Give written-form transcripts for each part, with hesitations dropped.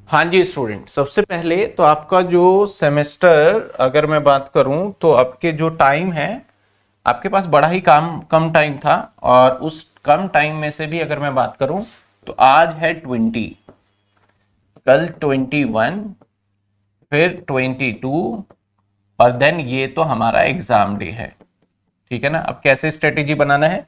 हाँ जी स्टूडेंट, सबसे पहले तो आपका जो सेमेस्टर अगर मैं बात करूं तो आपके जो टाइम है, आपके पास बड़ा ही कम टाइम था। और उस कम टाइम में से भी अगर मैं बात करूं तो आज है 20, कल 21, फिर 22 और देन ये तो हमारा एग्जाम डे है। ठीक है ना। अब कैसे स्ट्रेटेजी बनाना है,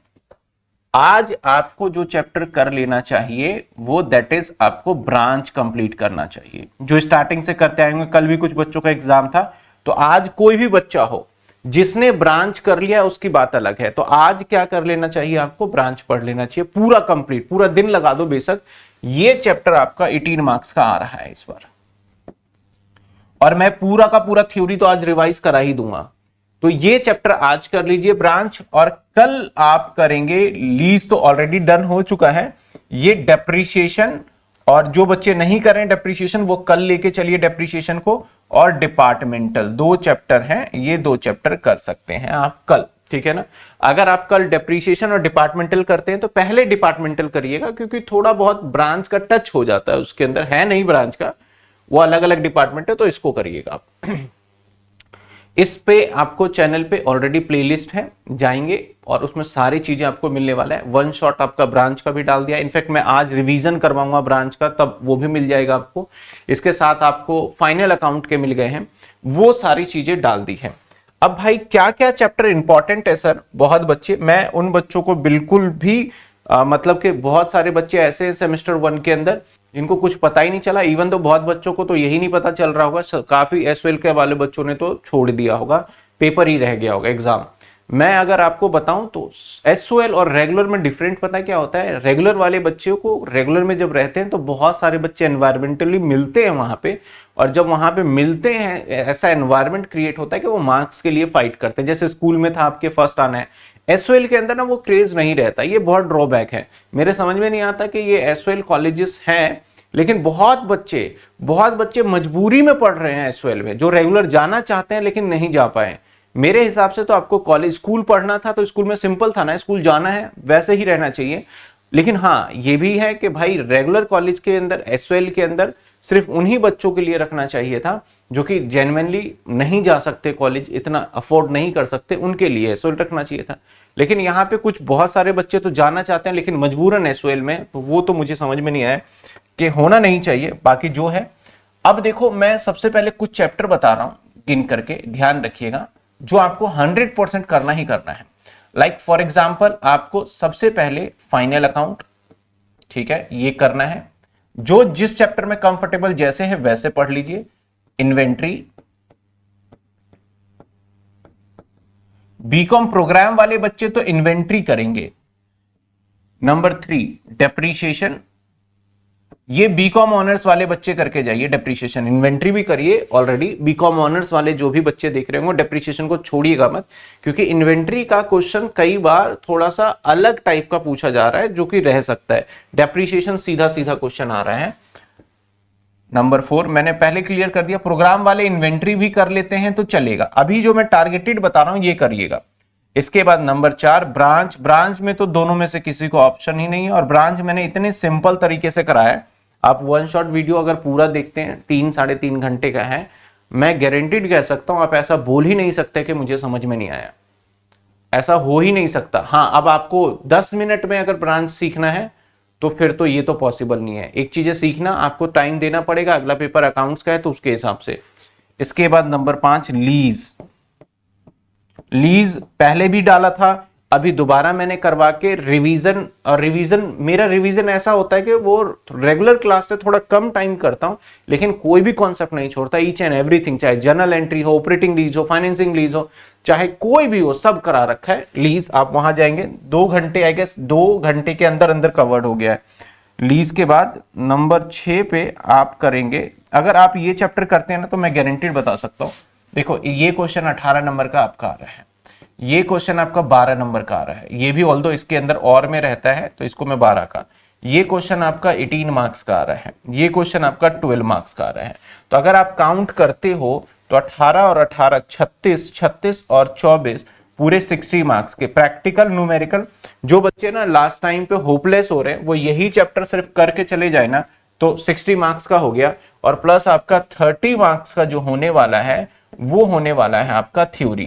आज आपको जो चैप्टर कर लेना चाहिए वो दैट इज आपको ब्रांच कंप्लीट करना चाहिए, जो स्टार्टिंग से करते आएंगे। कल भी कुछ बच्चों का एग्जाम था, तो आज कोई भी बच्चा हो जिसने ब्रांच कर लिया उसकी बात अलग है। तो आज क्या कर लेना चाहिए, आपको ब्रांच पढ़ लेना चाहिए पूरा कंप्लीट, पूरा दिन लगा दो बेशक। ये चैप्टर आपका 18 मार्क्स का आ रहा है इस बार, और मैं पूरा का पूरा थ्योरी तो आज रिवाइज करा ही दूंगा। तो ये चैप्टर आज कर लीजिए ब्रांच, और कल आप करेंगे लीज, तो ऑलरेडी डन हो चुका है। ये डेप्रीशिएशन, और जो बच्चे नहीं कर रहे हैं डेप्रीशिएशन वो कल लेके चलिए डेप्रीशिएशन को। और डिपार्टमेंटल 2 चैप्टर हैं, ये 2 चैप्टर कर सकते हैं आप कल। ठीक है ना। अगर आप कल डेप्रीशिएशन और डिपार्टमेंटल करते हैं तो पहले डिपार्टमेंटल करिएगा, क्योंकि थोड़ा बहुत ब्रांच का टच हो जाता है, उसके अंदर है नहीं ब्रांच का, वो अलग अलग डिपार्टमेंट है, तो इसको करिएगा आप। इस पे आपको चैनल पे ऑलरेडी प्लेलिस्ट है, जाएंगे और उसमें सारी चीजें आपको मिलने वाला है। वन शॉट आपका ब्रांच का भी डाल दिया, इनफैक्ट मैं आज रिवीजन करवाऊंगा ब्रांच का, तब वो भी मिल जाएगा आपको। इसके साथ आपको फाइनल अकाउंट के मिल गए हैं, वो सारी चीजें डाल दी है। अब भाई क्या क्या चैप्टर इंपॉर्टेंट है सर, बहुत बच्चे, मैं उन बच्चों को बिल्कुल भी मतलब कि बहुत सारे बच्चे ऐसे हैं सेमेस्टर 1 के अंदर जिनको कुछ पता ही नहीं चला। इवन तो बहुत बच्चों को तो यही नहीं पता चल रहा होगा, काफी एसओएल के वाले बच्चों ने तो छोड़ दिया होगा, पेपर ही रह गया होगा एग्जाम। मैं अगर आपको बताऊं तो एसओएल और रेगुलर में डिफरेंट पता क्या होता है। रेगुलर वाले बच्चों को रेगुलर में जब रहते हैं तो बहुत सारे बच्चे एनवायरमेंटली मिलते हैं वहां पे, और जब वहां पे मिलते हैं ऐसा एनवायरमेंट क्रिएट होता है कि वो मार्क्स के लिए फाइट करते हैं। जैसे स्कूल में था आपके फर्स्ट आना है, एसओएल के अंदर ना वो क्रेज नहीं रहता, ये बहुत ड्रॉबैक है। मेरे समझ में नहीं आता कि ये एसओएल कॉलेजेस हैं, लेकिन बहुत बच्चे मजबूरी में पढ़ रहे हैं एसओएल में, जो रेगुलर जाना चाहते हैं लेकिन नहीं जा पाए। मेरे हिसाब से तो आपको कॉलेज स्कूल पढ़ना था तो स्कूल में सिंपल था ना, स्कूल जाना है वैसे ही रहना चाहिए। लेकिन हाँ ये भी है कि भाई रेगुलर कॉलेज के अंदर एसओएल के अंदर सिर्फ उन्हीं बच्चों के लिए रखना चाहिए था जो कि जेन्युइनली नहीं जा सकते कॉलेज, इतना अफोर्ड नहीं कर सकते, उनके लिए एसओएल रखना चाहिए था। लेकिन यहाँ पे कुछ बहुत सारे बच्चे तो जाना चाहते हैं लेकिन मजबूरन एसओएल में, तो वो तो मुझे समझ में नहीं आया कि होना नहीं चाहिए। बाकी जो है, अब देखो मैं सबसे पहले कुछ चैप्टर बता रहा हूं गिन करके, ध्यान रखिएगा, जो आपको 100% करना ही करना है। लाइक फॉर एग्जाम्पल आपको सबसे पहले फाइनल अकाउंट, ठीक है, ये करना है। जो जिस चैप्टर में कंफर्टेबल जैसे है वैसे पढ़ लीजिए। इन्वेंट्री, बीकॉम प्रोग्राम वाले बच्चे तो इन्वेंट्री करेंगे। नंबर 3 डेप्रीशिएशन, ये बीकॉम ऑनर्स वाले बच्चे करके जाइए डेप्रीशिएशन। इन्वेंट्री भी करिए ऑलरेडी, बीकॉम ऑनर्स वाले जो भी बच्चे देख रहे होंगे डेप्रीशिएशन को छोड़िएगा मत, क्योंकि इन्वेंट्री का क्वेश्चन कई बार थोड़ा सा अलग टाइप का पूछा जा रहा है जो कि रह सकता है। डेप्रीशिएशन सीधा सीधा क्वेश्चन आ रहा है। नंबर 4 मैंने पहले क्लियर कर दिया, प्रोग्राम वाले इन्वेंट्री भी कर लेते हैं तो चलेगा। अभी जो मैं टारगेटेड बता रहा हूं ये करिएगा। इसके बाद नंबर 4 ब्रांच, ब्रांच में तो दोनों में से किसी को ऑप्शन ही नहीं है, और ब्रांच मैंने इतने सिंपल तरीके से कराया है। आप वन शॉट वीडियो अगर पूरा देखते हैं, 3-3.5 घंटे का है, मैं गारंटीड कह सकता हूं आप ऐसा बोल ही नहीं सकते कि मुझे समझ में नहीं आया, ऐसा हो ही नहीं सकता। हाँ अब आपको 10 मिनट में अगर ब्रांच सीखना है तो फिर तो ये तो पॉसिबल नहीं है। एक चीज है सीखना, आपको टाइम देना पड़ेगा, अगला पेपर अकाउंट्स का है तो उसके हिसाब से। इसके बाद नंबर 5 लीज, लीज पहले भी डाला था, अभी दोबारा मैंने करवा के रिवीजन, और रिवीजन मेरा रिवीजन ऐसा होता है कि वो रेगुलर क्लास से थोड़ा कम टाइम करता हूं, लेकिन कोई भी कॉन्सेप्ट नहीं छोड़ता, ईच एंड एवरीथिंग, चाहे जर्नल एंट्री हो, ऑपरेटिंग लीज हो, फाइनेंसिंग लीज हो, चाहे कोई भी हो, सब करा रखा है। लीज आप वहां जाएंगे 2 घंटे, आई गेस 2 घंटे के अंदर अंदर कवर्ड हो गया है लीज के बाद। नंबर 6 पे आप करेंगे, अगर आप ये चैप्टर करते हैं ना तो मैं गारंटीड बता सकता हूं, देखो ये क्वेश्चन 18 नंबर का आपका आ रहा है, ये क्वेश्चन आपका 12 नंबर का आ रहा है, ये भी ऑल्दो इसके अंदर और में रहता है तो इसको मैं 12 का, ये क्वेश्चन आपका 18 मार्क्स का आ रहा है, ये क्वेश्चन आपका 12 मार्क्स का आ रहा है। तो अगर आप काउंट करते हो तो 18 और 18 36, 36 और 24 पूरे 60 मार्क्स के प्रैक्टिकल न्यूमेरिकल। जो बच्चे ना लास्ट टाइम पे होपलेस हो रहे हैं वो यही चैप्टर सिर्फ करके चले जाए ना तो 60 मार्क्स का हो गया, और प्लस आपका 30 मार्क्स का जो होने वाला है वो होने वाला है आपका थ्योरी।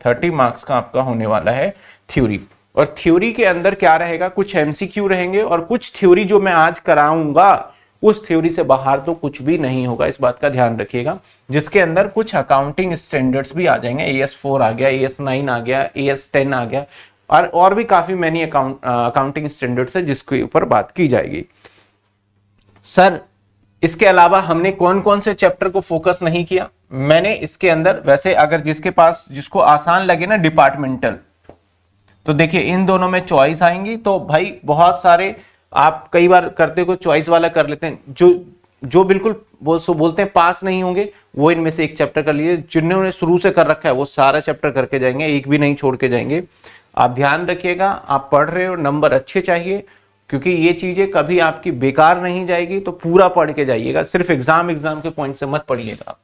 30 मार्क्स का आपका होने वाला है थ्योरी। और थ्योरी के अंदर क्या रहेगा, कुछ एमसीक्यू रहेंगे और कुछ थ्योरी जो मैं आज कराऊंगा उस थ्योरी से बाहर तो कुछ भी नहीं होगा, इस बात का ध्यान रखिएगा। जिसके अंदर कुछ अकाउंटिंग स्टैंडर्ड्स भी आ जाएंगे, AS4 आ गया, AS9 आ गया, AS10 आ गया, और भी काफी मैनी अकाउंटिंग स्टैंडर्ड्स है जिसके ऊपर बात की जाएगी। सर इसके अलावा हमने कौन कौन से चैप्टर को फोकस नहीं किया? मैंने इसके अंदर, वैसे अगर जिसके पास जिसको आसान लगे ना डिपार्टमेंटल, तो देखिए इन दोनों में चॉइस आएंगी, तो भाई बहुत सारे आप कई बार करते हो चॉइस वाला कर लेते हैं, जो बिल्कुल बोलते हैं पास नहीं होंगे वो इनमें से एक चैप्टर कर लिए, जिन्होंने शुरू से कर रखा है वो सारा चैप्टर करके जाएंगे, एक भी नहीं छोड़ के जाएंगे। आप ध्यान रखिएगा, आप पढ़ रहे हो, नंबर अच्छे चाहिए, क्योंकि ये चीजें कभी आपकी बेकार नहीं जाएगी, तो पूरा पढ़ के जाइएगा, सिर्फ एग्जाम के पॉइंट से मत पढ़िएगा,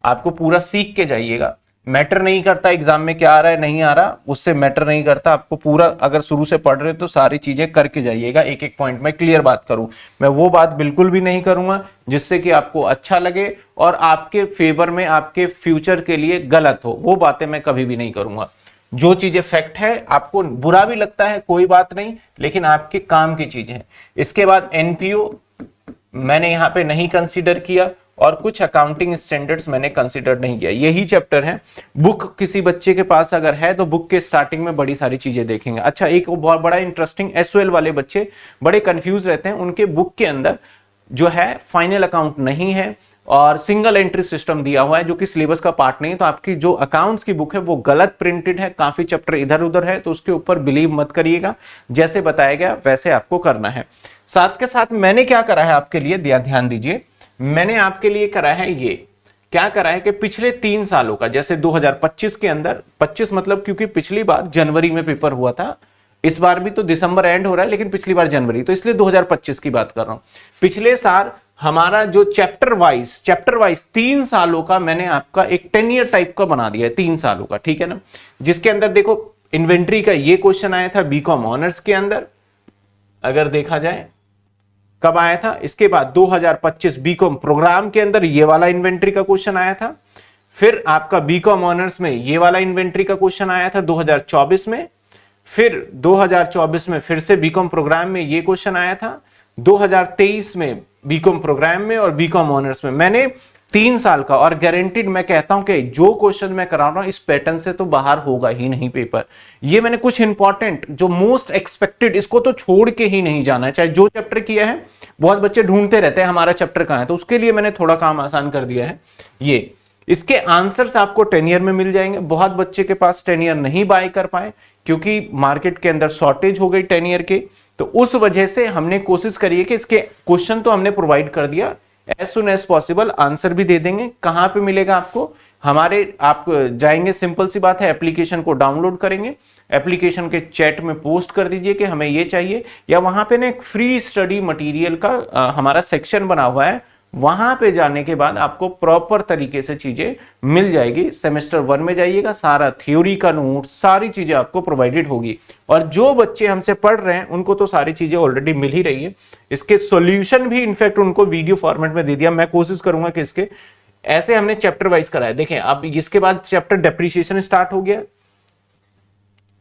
आपको पूरा सीख के जाइएगा। मैटर नहीं करता एग्जाम में क्या आ रहा है नहीं आ रहा, उससे मैटर नहीं करता, आपको पूरा अगर शुरू से पढ़ रहे तो सारी चीजें करके जाइएगा। एक एक पॉइंट में क्लियर बात करूं, मैं वो बात बिल्कुल भी नहीं करूंगा जिससे कि आपको अच्छा लगे और आपके फेवर में, आपके फ्यूचर के लिए गलत हो, वो बातें मैं कभी भी नहीं करूंगा। जो चीजें फैक्ट है, आपको बुरा भी लगता है कोई बात नहीं, लेकिन आपके काम की चीजें हैं। इसके बाद एनपीओ मैंने यहाँ पे नहीं कंसीडर किया, और कुछ अकाउंटिंग स्टैंडर्ड्स मैंने कंसीडर नहीं किया। यही चैप्टर है। बुक किसी बच्चे के पास अगर है तो बुक के स्टार्टिंग में बड़ी सारी चीजें देखेंगे। अच्छा, एक बहुत बड़ा इंटरेस्टिंग, एसओएल वाले बच्चे बड़े कंफ्यूज रहते हैं, उनके बुक के अंदर जो है फाइनल अकाउंट नहीं है और सिंगल एंट्री सिस्टम दिया हुआ है जो कि सिलेबस का पार्ट नहीं है, तो आपकी जो अकाउंट्स की बुक है वो गलत प्रिंटेड है, काफी चैप्टर इधर उधर है, तो उसके ऊपर बिलीव मत करिएगा, जैसे बताया गया वैसे आपको करना है। साथ के साथ मैंने क्या करा है आपके लिए, ध्यान दीजिए, मैंने आपके लिए करा है, ये क्या करा है कि पिछले 3 सालों का, जैसे 2025 के अंदर, 25 मतलब क्योंकि पिछली बार जनवरी में पेपर हुआ था, इस बार भी तो दिसंबर एंड हो रहा है, लेकिन पिछली बार जनवरी, तो इसलिए 2025 की बात कर रहा हूं। पिछले साल हमारा जो चैप्टर वाइज 3 सालों का मैंने आपका एक 10 ईयर टाइप का बना दिया है, 3 सालों का, ठीक है ना, जिसके अंदर देखो इन्वेंट्री का ये क्वेश्चन आया था बीकॉम ऑनर्स के अंदर, अगर देखा जाए कब आया था, इसके बाद 2025 बीकॉम प्रोग्राम के अंदर ये वाला इन्वेंट्री का क्वेश्चन आया था, फिर आपका बीकॉम ऑनर्स में ये वाला इन्वेंट्री का क्वेश्चन आया था 2024 में, फिर 2024 में फिर से बीकॉम प्रोग्राम में ये क्वेश्चन आया था, 2023 में बीकॉम प्रोग्राम में और बीकॉम ऑनर्स में। मैंने 3 साल का, और गारंटीड मैं कहता हूं कि जो क्वेश्चन मैं करा रहा हूं इस पैटर्न से तो बाहर होगा ही नहीं पेपर। ये मैंने कुछ इंपॉर्टेंट जो मोस्ट एक्सपेक्टेड, इसको तो छोड़ के ही नहीं जाना है, चाहे जो चैप्टर किया है। बहुत बच्चे ढूंढते रहते हैं हमारा चैप्टर कहां है, तो उसके लिए मैंने थोड़ा काम आसान कर दिया है। ये इसके आंसर्स आपको 10 ईयर में मिल जाएंगे। बहुत बच्चे के पास 10 ईयर नहीं बाय कर पाए क्योंकि मार्केट के अंदर शॉर्टेज हो गई 10 ईयर के, तो उस वजह से हमने कोशिश करी है कि इसके क्वेश्चन तो हमने प्रोवाइड कर दिया, as soon as possible answer भी दे देंगे। कहां पे मिलेगा आपको, हमारे, आप जाएंगे, सिंपल सी बात है, एप्लीकेशन को डाउनलोड करेंगे, एप्लीकेशन के चैट में पोस्ट कर दीजिए कि हमें ये चाहिए, या वहां पे ना एक फ्री स्टडी मटेरियल का हमारा सेक्शन बना हुआ है, वहां पे जाने के बाद आपको प्रॉपर तरीके से चीजें मिल जाएगी। सेमेस्टर 1 में जाइएगा, सारा थ्योरी का नोट, सारी चीजें आपको प्रोवाइडेड होगी, और जो बच्चे हमसे पढ़ रहे हैं उनको तो सारी चीजें ऑलरेडी मिल ही रही है। इसके सॉल्यूशन भी इनफैक्ट उनको वीडियो फॉर्मेट में दे दिया। मैं कोशिश करूंगा कि इसके ऐसे हमने चैप्टर वाइज कराया। देखें, अब इसके बाद चैप्टर डेप्रिसिएशन स्टार्ट हो गया,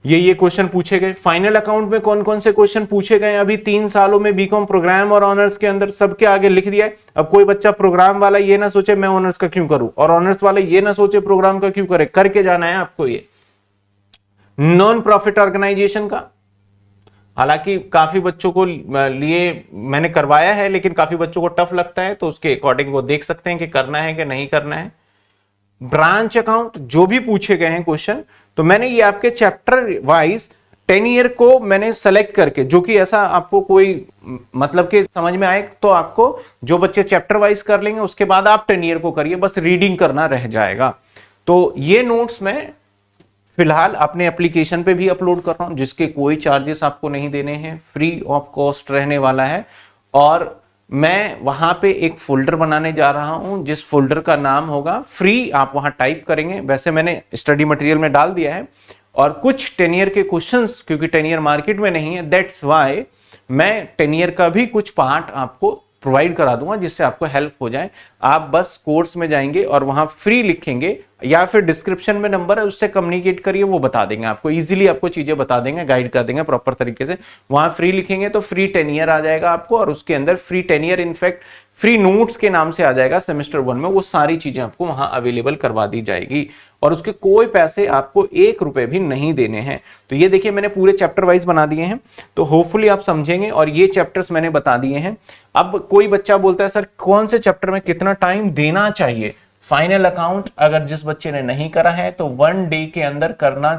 ये क्वेश्चन पूछे गए। फाइनल अकाउंट में कौन कौन से क्वेश्चन पूछे गए अभी 3 सालों में बीकॉम प्रोग्राम और ऑनर्स के अंदर, सबके आगे लिख दिया है। अब कोई बच्चा प्रोग्राम वाला ये ना सोचे मैं ऑनर्स का क्यों करूं, और ऑनर्स वाला ये ना सोचे प्रोग्राम का क्यों करे, करके जाना है आपको। ये नॉन प्रॉफिट ऑर्गेनाइजेशन का, हालांकि काफी बच्चों को लिए मैंने करवाया है, लेकिन काफी बच्चों को टफ लगता है, तो उसके अकॉर्डिंग वो देख सकते हैं कि करना है कि नहीं करना है। ब्रांच अकाउंट, जो भी पूछे गए हैं क्वेश्चन, तो मैंने ये आपके चैप्टर वाइज 10 ईयर को मैंने सेलेक्ट करके, जो कि ऐसा आपको कोई मतलब कि समझ में आए, तो आपको जो बच्चे चैप्टर वाइज कर लेंगे उसके बाद आप 10 ईयर को करिए, बस रीडिंग करना रह जाएगा। तो ये नोट्स मैं फिलहाल अपने एप्लीकेशन पे भी अपलोड कर रहा हूं, जिसके कोई चार्जेस आपको नहीं देने हैं, फ्री ऑफ कॉस्ट रहने वाला है। और मैं वहां पे एक फोल्डर बनाने जा रहा हूं, जिस फोल्डर का नाम होगा फ्री, आप वहां टाइप करेंगे, वैसे मैंने स्टडी मटेरियल में डाल दिया है, और कुछ 10 ईयर के क्वेश्चंस, क्योंकि 10 ईयर मार्केट में नहीं है, दैट्स वाई मैं 10 ईयर का भी कुछ पार्ट आपको प्रोवाइड करा दूंगा जिससे आपको हेल्प हो जाए। आप बस कोर्स में जाएंगे और वहां फ्री लिखेंगे या फिर डिस्क्रिप्शन में नंबर है उससे कम्युनिकेट करिए, वो बता देंगे आपको, इजीली आपको चीजें बता देंगे, गाइड कर देंगे प्रॉपर तरीके से। वहां फ्री लिखेंगे तो फ्री 10 ईयर आ जाएगा आपको, और उसके अंदर free 10 year in fact free notes के नाम से आ जाएगा सेमेस्टर 1 में, वो सारी चीजें आपको वहां अवेलेबल करवा दी जाएगी और उसके कोई पैसे आपको 1 रुपए भी नहीं देने हैं। तो ये देखिए मैंने पूरे चैप्टर वाइज बना दिए हैं, तो होपफुली आप समझेंगे, और ये चैप्टर्स मैंने बता दिए हैं। अब कोई बच्चा बोलता है सर कौन से चैप्टर में कितना टाइम देना चाहिए। फाइनल अकाउंट अगर जिस बच्चे ने नहीं करा है तो 1 डे के अंदर करना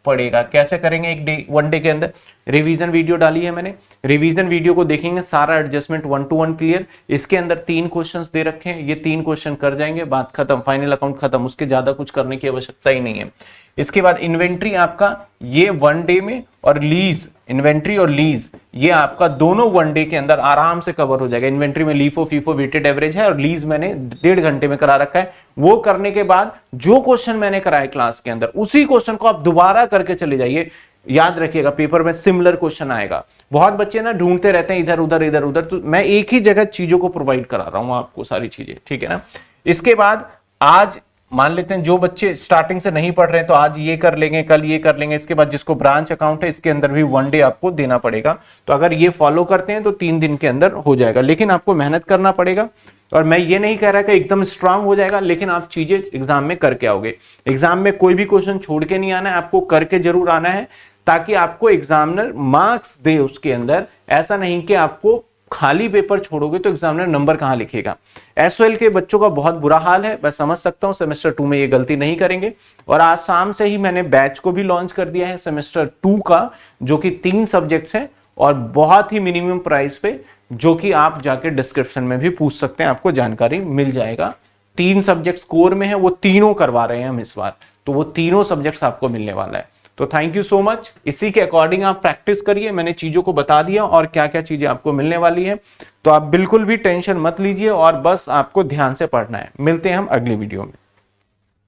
पड़ेगा। कैसे करेंगे 1 डे के अंदर? रिवीजन वीडियो डाली है मैंने, रिवीजन वीडियो को देखेंगे, सारा एडजस्टमेंट 1 to 1 क्लियर। इसके अंदर 3 क्वेश्चंस दे रखे हैं, ये 3 क्वेश्चन कर जाएंगे, बात खत्म, फाइनल अकाउंट खत्म, उसके ज्यादा कुछ करने की आवश्यकता ही नहीं है। इसके बाद इन्वेंट्री आपका ये 1 डे में, और लीज, इन्वेंट्री और लीज ये आपका दोनों 1 डे के अंदर आराम से कवर हो जाएगा। इन्वेंट्री में लीफो फीफो वेटेड एवरेज है, और लीज मैंने 1.5 घंटे में करा रखा है। वो करने के बाद जो क्वेश्चन मैंने कराया क्लास के अंदर उसी क्वेश्चन को आप दोबारा करके चले जाइए। याद रखिएगा पेपर में सिमिलर क्वेश्चन आएगा। बहुत बच्चे ना ढूंढते रहते हैं इधर उधर इधर उधर, तो मैं एक ही जगह चीजों को प्रोवाइड करा रहा हूं आपको सारी चीजें, ठीक है ना। इसके बाद आज मान लेते हैं जो बच्चे स्टार्टिंग से नहीं पढ़ रहे हैं तो आज ये कर लेंगे, कल ये कर लेंगे। इसके बाद जिसको ब्रांच अकाउंट है इसके अंदर भी 1 डे आपको देना पड़ेगा। तो अगर ये फॉलो करते हैं तो 3 दिन के अंदर हो जाएगा, लेकिन आपको मेहनत करना पड़ेगा। और मैं ये नहीं कह रहा कि एकदम स्ट्रांग हो जाएगा, लेकिन आप चीजें एग्जाम में करके आओगे। एग्जाम में कोई भी क्वेश्चन छोड़ के नहीं आना है, आपको करके जरूर आना है, ताकि आपको एग्जामिनर मार्क्स दे उसके अंदर। ऐसा नहीं कि आपको खाली पेपर छोड़ोगे तो एग्जामिनर नंबर कहां लिखेगा। एसओएल के बच्चों का बहुत बुरा हाल है, मैं समझ सकता हूं, सेमेस्टर 2 में ये गलती नहीं करेंगे। और आज शाम से ही मैंने बैच को भी लॉन्च कर दिया है सेमेस्टर 2 का, जो कि 3 सब्जेक्ट्स हैं और बहुत ही मिनिमम प्राइस पे, जो कि आप जाके डिस्क्रिप्शन में भी पूछ सकते हैं, आपको जानकारी मिल जाएगा। 3 सब्जेक्ट्स कोर में है, वो तीनों करवा रहे हैं हम इस बार, तो वो तीनों सब्जेक्ट्स आपको मिलने वाला है। तो थैंक यू सो मच। इसी के अकॉर्डिंग आप प्रैक्टिस करिए, मैंने चीजों को बता दिया और क्या क्या चीजें आपको मिलने वाली है, तो आप बिल्कुल भी टेंशन मत लीजिए और बस आपको ध्यान से पढ़ना है। मिलते हैं हम अगली वीडियो में।